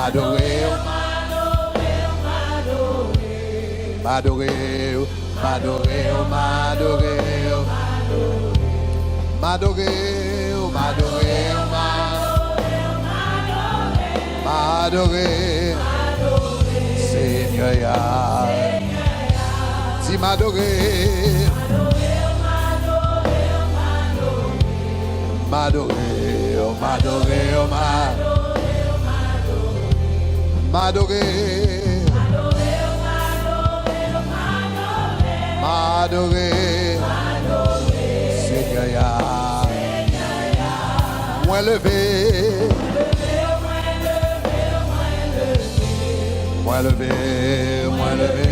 m'adorer, m'adorer, m'adorer, m'adorer, m'adorer, m'adorer, Seigneur, si m'adorer, m'adorer, m'adorer, m'adorer, m'adorer, Seigneur, moi levé, moi levé, moi levé,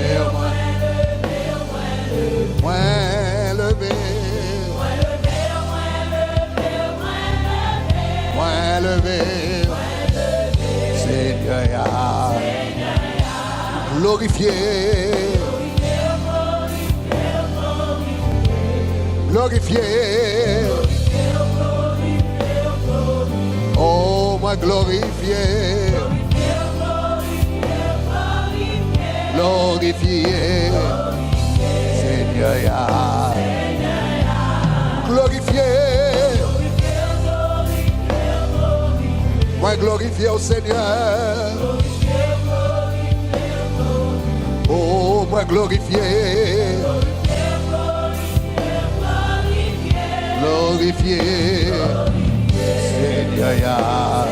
moi levé, moi levé, Seigneur, glorifié, glorifié, oh moi glorifié, glorifié, Seigneur, glorifié, moi glorifié au Seigneur, oh moi glorifié, glorifié, Seigneur,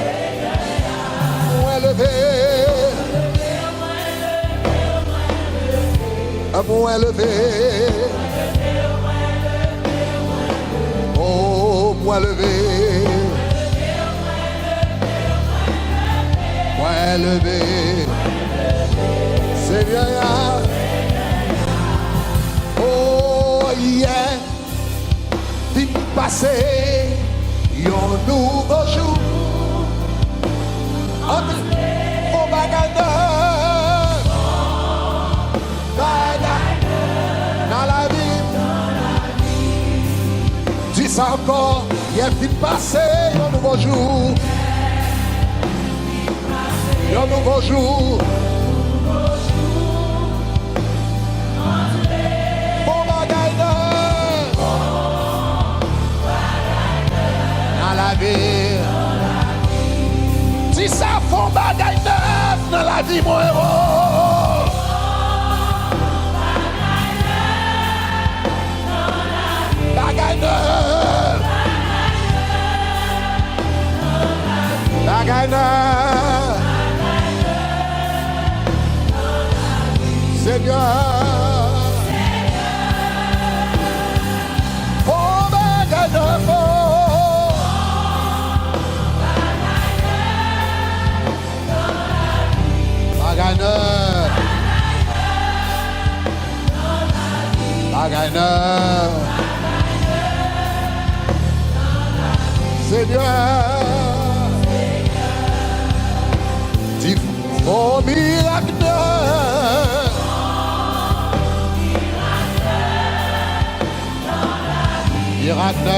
moi levé, moi levé, oh moi levé, moi levé, Seigneur, oh yeah, vite passer un nouveau jour, au bagadeur, dans la vie, dis ça encore, il est vite passer un nouveau jour, un nouveau jour, au bagadeur, dans la vie, dis ça font bagaille neuf dans la vie, mon héros. Bagaille neuf, bagaille neuf, Seigneur, oh bagaille neuf, bagaille neuf, bagaille neuf, Seigneur, dis oh miracle, miracle,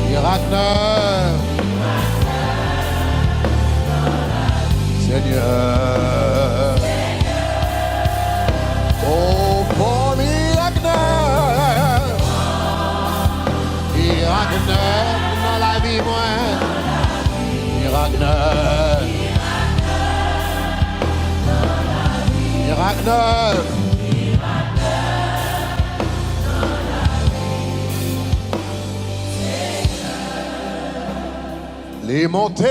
miracle, Seigneur, oh pour miracle, miracle dans la vie, moi, miracle, miracle, les montées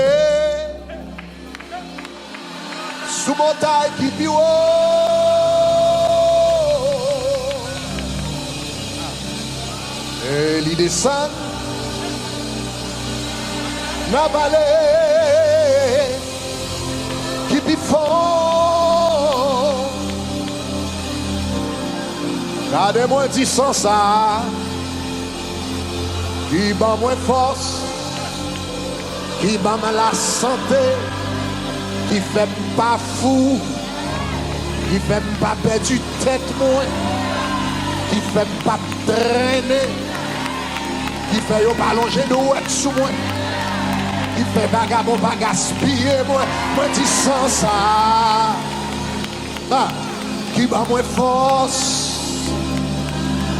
sous montagne qui plus haut, et les descendent la vallée qui plus fort. Gardez-moi dit sans ça, qui bat moins force, qui bat la santé, qui fait pas fou, qui fait pas perdre tête moins, qui fait pas traîner, qui fait pas allonger nous sous moi. qui fait vagabond, pas gaspiller, moi dis sans ça. Ah, qui bat moins force,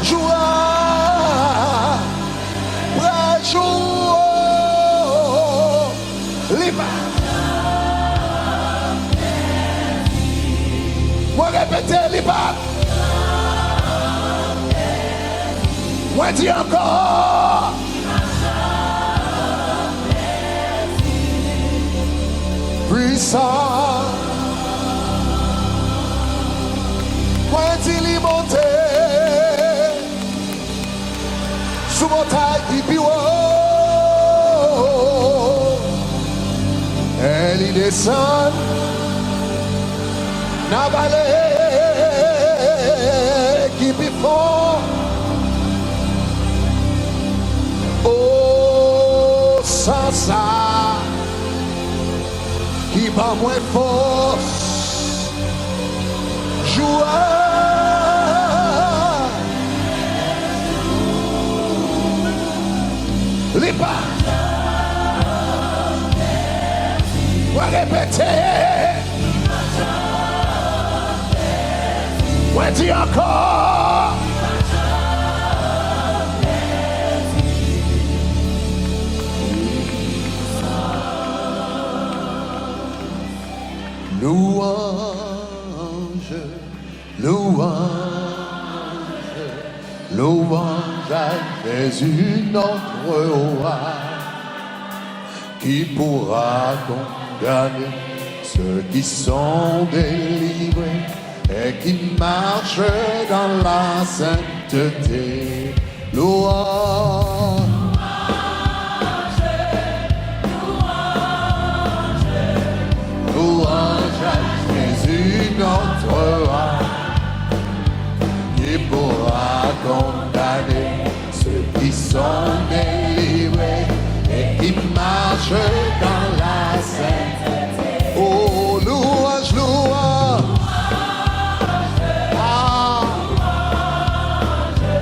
joie, vrai jour, libre. Moi répéter libre. Moi dis encore. Puissant. Moi dis liberté. Sous mon taille qui pio. Elle y descend. N'a vallée qui fort. Oh, sans ça, qui bat moins force, joie. Les pas. On va répéter. On dit encore. Louange, louange, louange à Jésus notre roi, qui pourra condamner ceux qui sont délivrés et qui marchent dans la sainteté. Louange. Louange à Jésus notre roi, qui pourra condamner ceux qui sont délivrés et qui marchent dans la sainteté. Oh, louange, louange. Ah.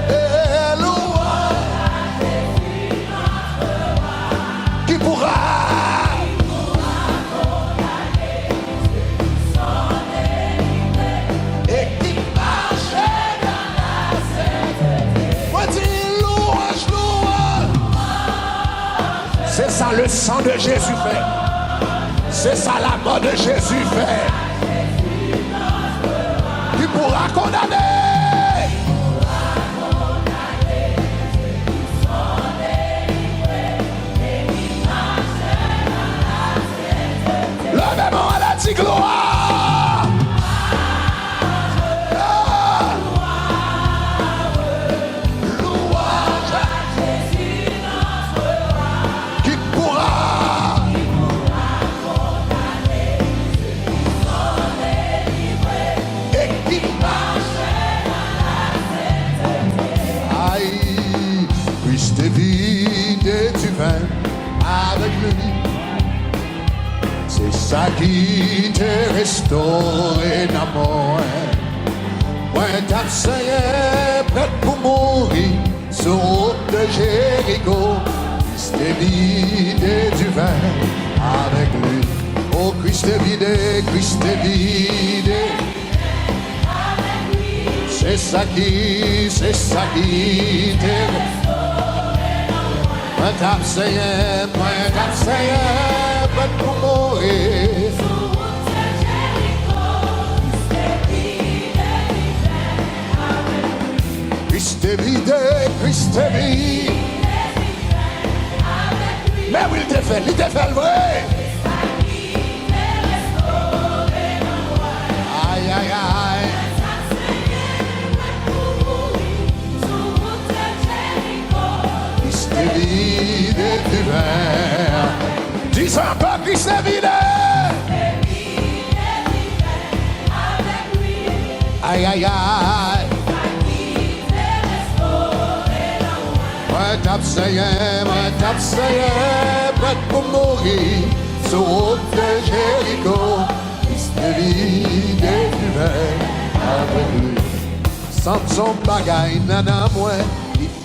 Et louange à Jésus notre roi, qui pourra. C'est ça le sang de Jésus fait. C'est ça la mort de Jésus fait. Qui pourra condamner. Levez-moi à la dit gloire. Avec lui, c'est ça qui te restaure d'amour. Ouais, t'as essayé prêt pour mourir sur route de Jéricho. Christ est vidé du vin avec lui. Oh, Christ est vidé, Christ est vidé. C'est ça qui te restaure. Moi t'as essayé, prêt pour mourir. Sur route de Jéricho, Christ est vidé avec lui. Mais oui, il te fait le vrai. Aïe, aïe, aïe. Vidé du verre. Dis encore Christ est vidé. Aïe aïe aïe. Moi t'as essayé, prêt pour mourir sur route de Jéricho. Christ est vidé du verre avec lui. Sans son bagaille nana moi.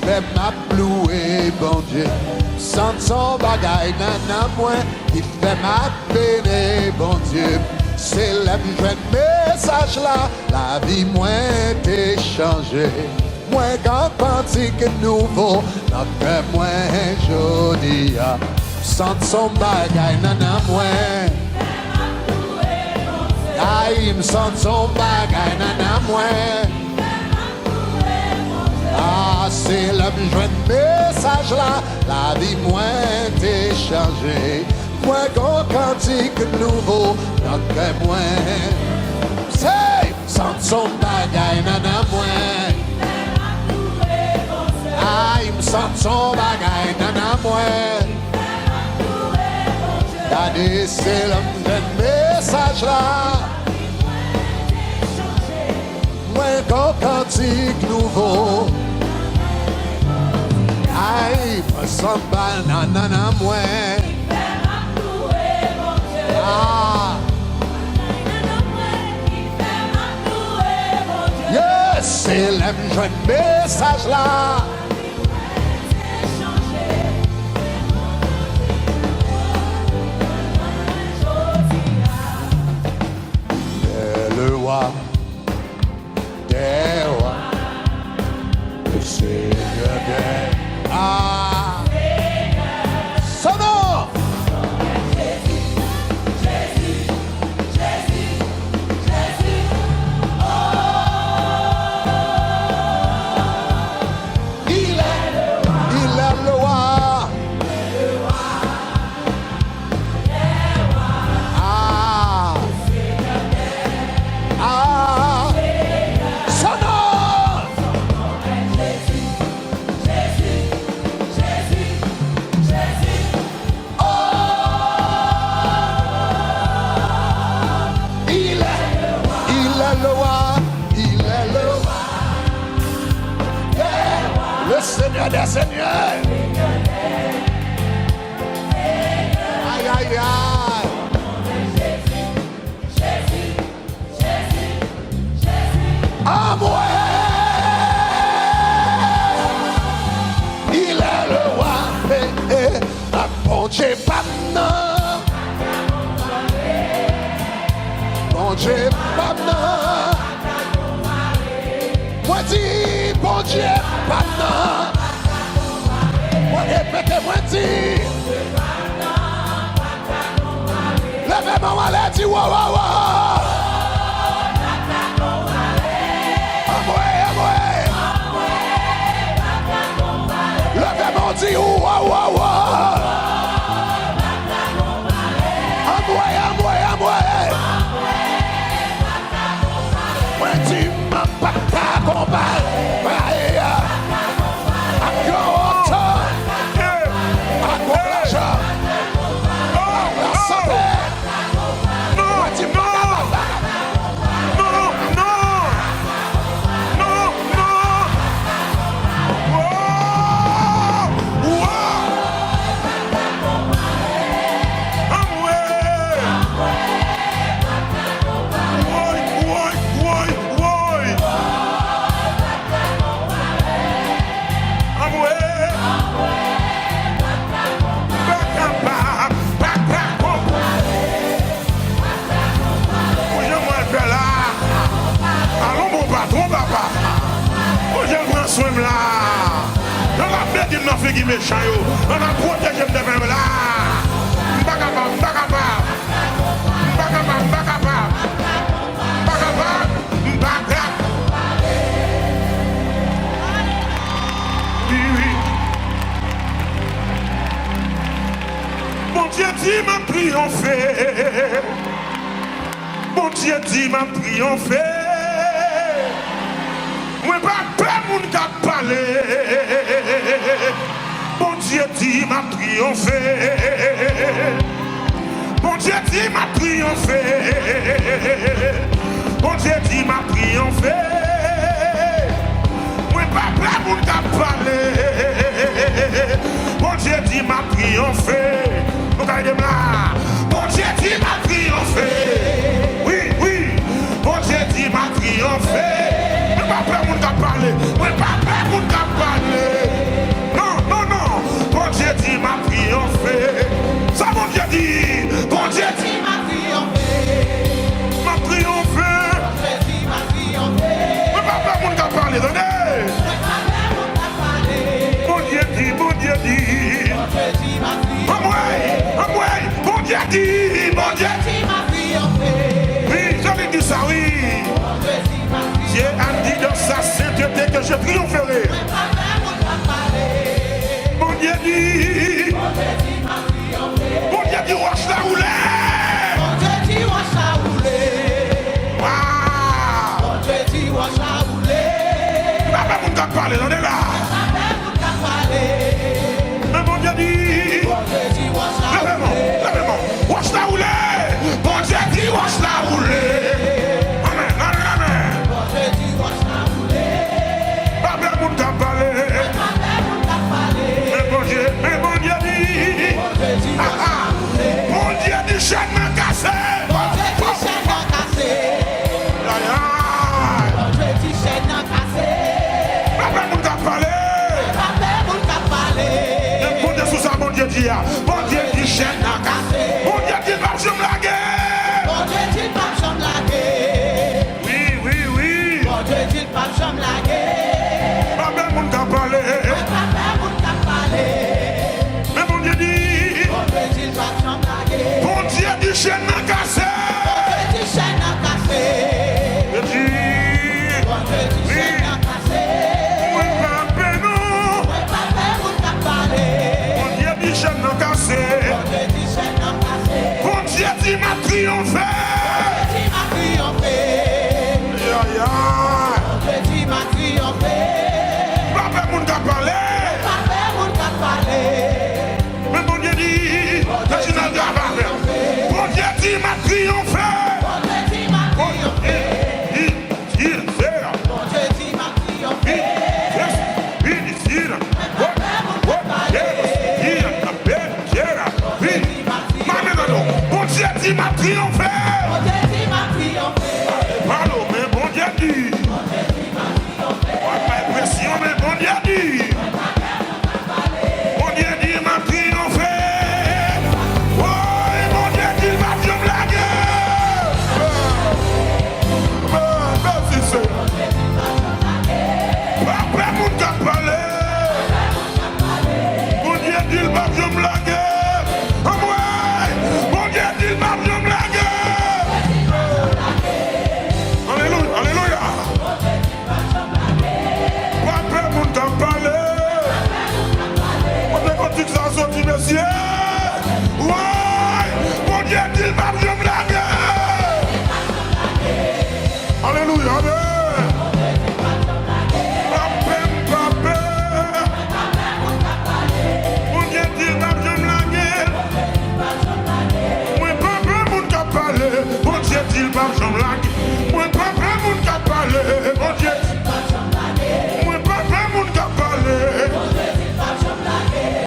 Fait m'a ploué, Bondieu, Sans son bagaille, nan moi, qui fait ma peine, bon Dieu. C'est le jeune message là, la vie moins t'est changée. Moins qu'un cantique nouveau, notre moins joli. Sans son bagaille, nan moi. Aïe, me sent son bagaille, nan moi. Ah, c'est le jeune message là, la vie moins t'est changée. Moins qu'on cantique nouveau, notre moins. C'est sans son bagaille, nana moins. Ah, il me sent son bagaille, nana moins. Regardez, c'est le jeune message là. Moins qu'on cantique nouveau. Aïe, me sent banana moins. Ah. Yes, c'est le jeune message là. Le roi des rois, le Seigneur des ah, son nom. Seigneur des seigneurs. Aïe, aïe, aïe. Ah, moi. Il est le roi. Ah, bon Dieu, pas non. Bon Dieu, pas non. Moi dis, bon Dieu, pas non. Répétez-moi, dis. Levez-moi, allez, dis, wow, wow, wow. Levez-moi, dis, wow, wow, wow. Moi, dis, ma papa, combat. Méchant, on a protégé de même là. Bon Dieu dit m'a triomphé. Bon Dieu dit m'a triomphé. Moi pas peur moun ka parler. Bon Dieu dit m'a triomphé. Bon Dieu dit m'a triomphé. Bon Dieu dit m'a triomphé. Moi pas prêt pour t'a parler. Bon Dieu dit m'a triomphé. Bon Dieu dit m'a triomphé. Oui, oui. Bon Dieu dit m'a triomphé. Moi pas prêt pour t'a parler. Moi pas prêt pour t'a parler. Bon Dieu dit m'a dit, mon Dieu. Oui, j'avais dit ça, oui. Dieu a dit dans sa sainteté que je triompherai. Mon Dieu dit, wash la roulée. Papa, mon gars, parler, on est là. Mais mon Dieu dit, lève-moi, wash la roulée. Mon Dieu dit, wash la roulée. Amen, amen, amen. Papa, mon gars, parler. Mais mon Dieu dit, mon Dieu dit, chaîne m'a cassé. Mon Dieu dit, chaîne à casser. Mon Dieu dit, pas je me laguer. Mon Dieu dit, pas je me laguer. Oui, oui, oui. Mon Dieu dit, pas je me laguer. Papa, mon gars, parler. Mais mon Dieu dit, pas je me laguer. mon Dieu dit, chaîne à casser. Mon Dieu dit, chaîne à casser. Mon Dieu dit, chaîne à casser. Moi, papa, non. Chaîne à casser. Bon Dieu dit m'a triomphé. Bon Dieu m'a triomphé. Papa moun ka parler. Mais bon Dieu dit, bon Dieu dit m'a triomphé. Il m'a triomphé. Pardon, mais bon Dieu dit. Pas impression, mais bon Dieu dit. Bon Dieu dit, il m'a triomphé. Oh, bon Dieu dit, il m'a fait me blaguer. Merci, c'est. Papa, mon gars, parler. Bon Dieu dit, il m'a fait me blaguer. Monsieur, ouais, mon Dieu dit, il m'a bien blagué. Alléluia, amen. Papa, mon Dieu dit, il m'a bien blagué. Moi, papa, mon gars, parler. Mon Dieu dit, il m'a bien blagué. Moi, papa, mon gars, parler. Mon Dieu dit, moi, papa, mon gars, parler.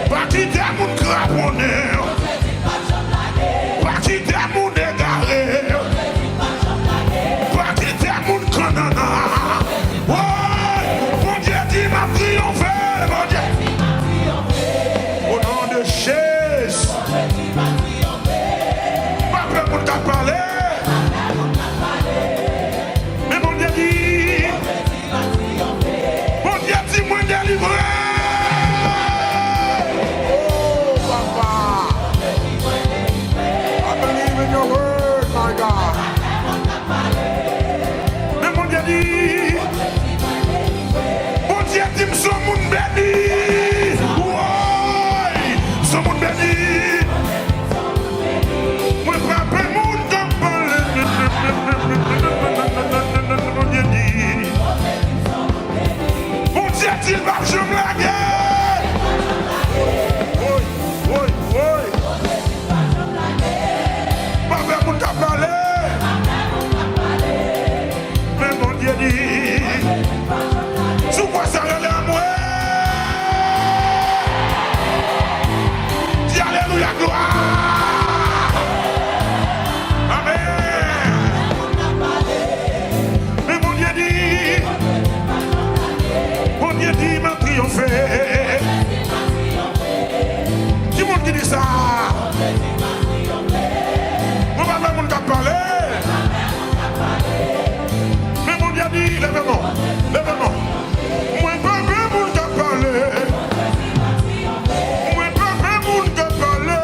Pas quitter mon craponné, pas quitter mon égaré, pas quitter mon canana. Ouais, mon Dieu dit m'a triomphé, mon Dieu. Au nom de Jésus, pas prêt pour t'en parler. Mais mon Dieu dit, moi délivré. Il va je me laguer. Oui. Papa mon t'a parlé. Mais mon Dieu dit, sous quoi ça relève à moi? Dis alléluia, gloire. Amen. Mais mon Dieu dit, mon Dieu dit, m'a triomphé. Qui monde qui dit ça? Mon papa mon t'a parlé. Mais mon Dieu dit, lève-moi. Moi papa mon t'a parlé. Moi papa mon t'a parlé.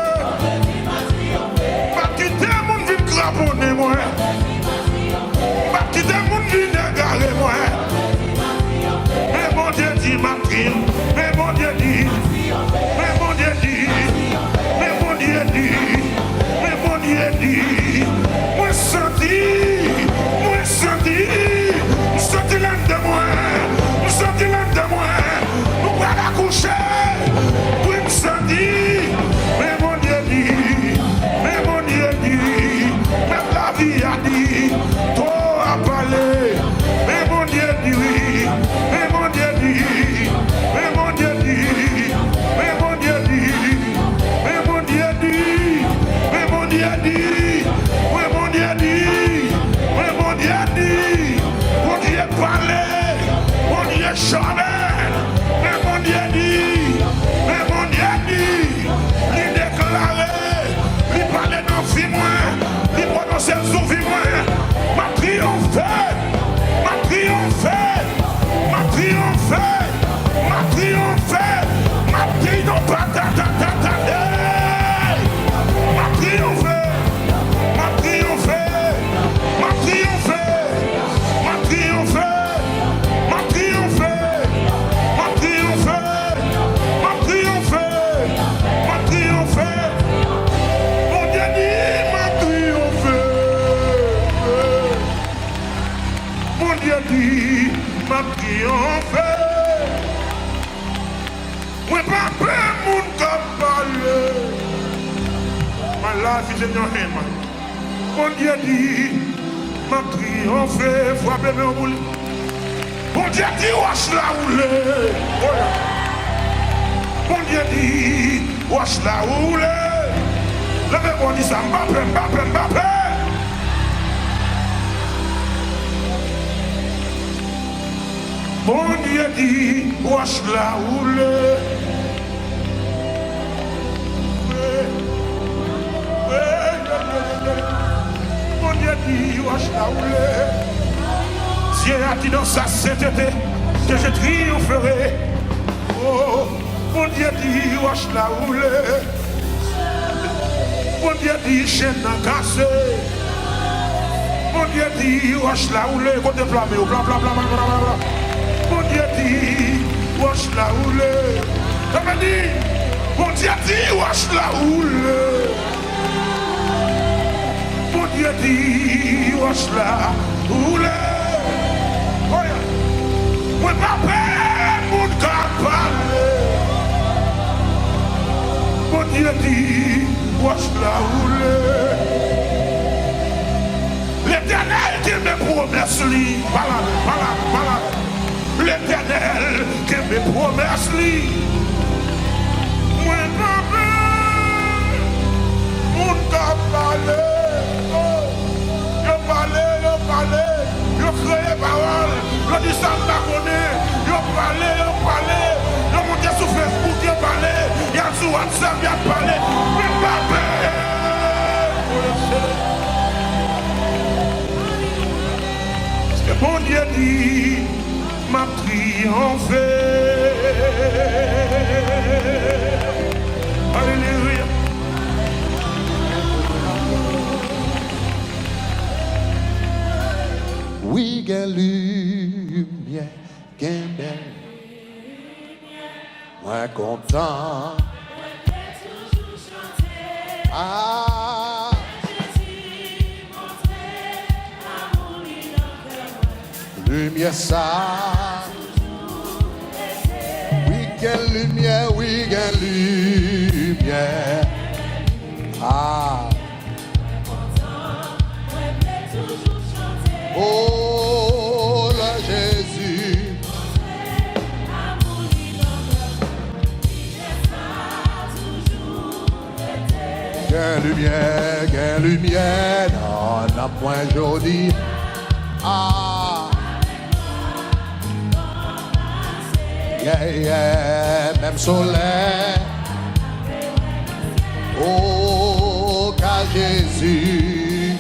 dit, moi senti l'âme de moi, nous va la coucher, oui, me senti, mais mon Dieu dit, même la vie a dit, trop à parler, mais mon Dieu dit oui, mais mon Dieu dit, mais mon Dieu dit, mais mon Dieu dit, mais mon Dieu dit, mais mon Dieu dit, mais mon Dieu dit, mais mon Dieu dit, mon Dieu parlait, mon Dieu chantait, mais mon Dieu dit, il déclarait, il parlait dans vie moi, il prononçait sous vie moi, ma triomphé, ma triomphé, ma triomphé, ma triomphé, ma triomphé, ma triomphé, ma triomphé, ma triomphé, ma triomphé, ma triomphé, ma triomphé, ma triomphé, ma triomphé, mon Dieu dit ma triomphé, mon Dieu dit ma triomphé, moi pas peur mon cap parler, my life is in your hand, man. Mon Dieu dit ma triomphé, frappez mes boules. Mon Dieu dit wash la roule. Mon Dieu dit wash la roule. Levez-moi dit ça, Mbappé. Mon Dieu dit wash la roule. Mon Dieu dit wash la roule. Dieu a dit dans sa sainteté que je triompherai. Oh, mon Dieu dit wash la roule. Mon Dieu dit chaîne cassée. Mon Dieu dit wash la roule. Côté blâmé, bla bla bla bla bla. Mon Dieu dit wash la roule. Ça veut dire, mon Dieu dit wash la roule. Mon Dieu dit wash la roule. Moi pas peur, mon cap parler. Mon Dieu dit wash la roule. L'Éternel qui me promesse lui, voilà. L'Éternel qui me promesse lui. Moi pas peur, mon cap parler. Yo parler, yo créé parole, yo dit ça m'a connu, yo parler, yo monté sur Facebook, yo parler, yo sur WhatsApp, yo parler, mais pas peur. Parce que mon Dieu dit, m'a triomphé. Alléluia. Oui, gain lumière, gain belle. Moi content. Ah. Lumière ça. Oui, gain lumière, Ah. Oh, la Jésus. Gain lumière, non, n'a point jodi. Ah. Yeah, même soleil. Oh, car Jésus.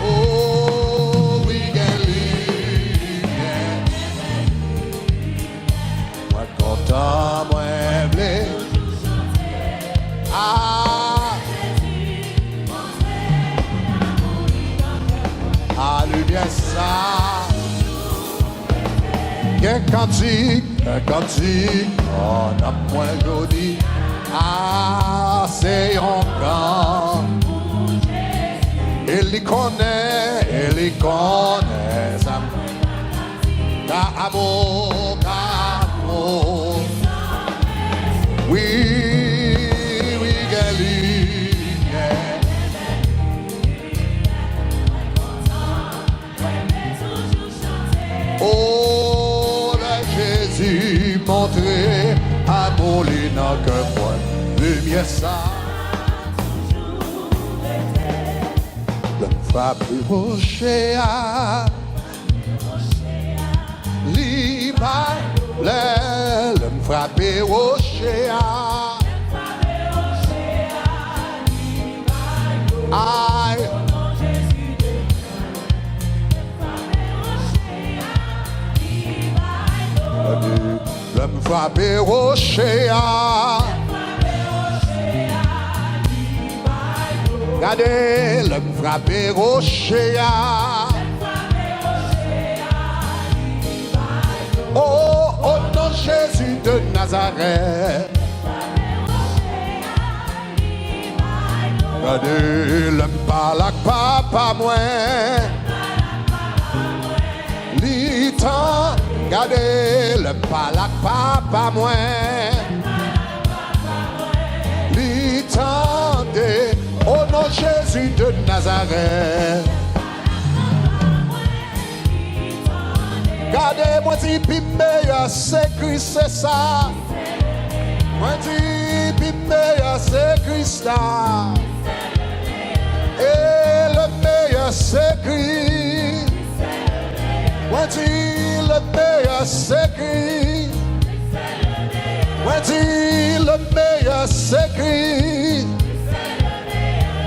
Oh, oui, gain lumière. Moi content, moi blé. Ah, lumière ça. Qu'un cantique, on a point jodi. Ah, c'est un camp. les connaît, ça. Amour, amour. Oui, oui, Gali. Oh, la Jésus montré à mon lina que moi, lumière ça. Le frappe rocher à l'Iba, le frappe rocher à aïe. Le me frappe rocher à regardez, le me frappe rocher à oh, au nom de Jésus de Nazareth. Regardez, le me parle à papa moins l'itan. Regardez, le palak papa moins l'itendez au nom de Jésus de Nazareth. Regardez, moi dis pis meilleur c'est Christ, c'est ça. Moi dis pis meilleur c'est Christ là. Et le meilleur c'est Christ. Moi dis le meilleur c'est Christ. Moi dis le meilleur c'est Christ.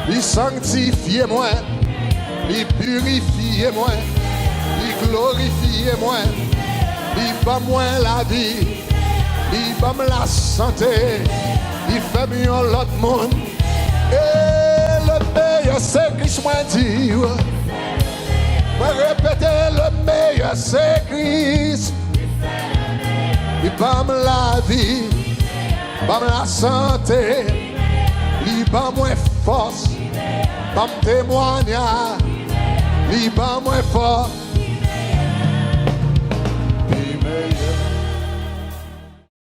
Il sanctifie moi, il purifie moi, il glorifie moi, il bat moi la vie, il bat la santé, il fait mieux l'autre monde. Et le meilleur c'est Christ, moi dis. Moi répéter le meilleur c'est Christ. Il bat la vie, bat la santé, il bat moins force, bat témoignage, il bat moins fort.